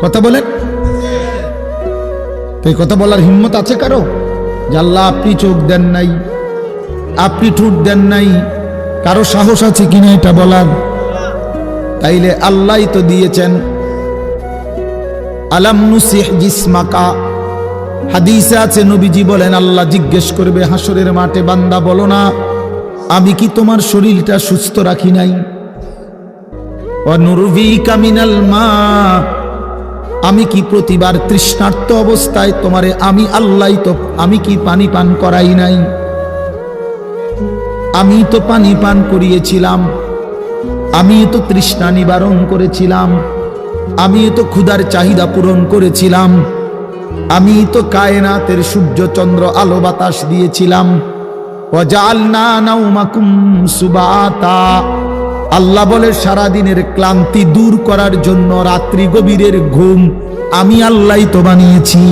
কথা বলেন, তো এই কথা বলার হিম্মত আছে কারো? যে আল্লাহ আপনি চোখ দেন নাই, আপনি ঠোঁট দেন নাই, কারো সাহস আছে কিনা এটা বলার? তাইলে আল্লাহই তো দিয়েছেন। আলাম নুসিহ জিসমাকা, হাদিসে আছে নবীজি বলেন আল্লাহ জিজ্ঞেস করবে হাসরের মাঠে, বান্দা বলো না আমি কি তোমার শরীরটা সুস্থ রাখি নাই? ওয়া নুরভিকা মিনাল মা, আমি কি প্রতিবার তৃষ্ণার্ত অবস্থায় তোমারে আমি আল্লাহ তো আমি কি পানি পান করাই নাই? আমি তো পানি পান করিয়েছিলাম, আমি তো তৃষ্ণা নিবারণ করেছিলাম, আমি তো ক্ষুধার চাহিদা পূরণ করেছিলাম, আমি তো কায়নাতের সূর্য চন্দ্র আলো বাতাস দিয়েছিলাম। ওয়াজআলনা নাওমাকুম সুবাতা, আল্লাহ বলে সারাদিনের ক্লান্তি দূর করার জন্য রাত্রি গভীরের ঘুম আমি আল্লাহই তো বানিয়েছি।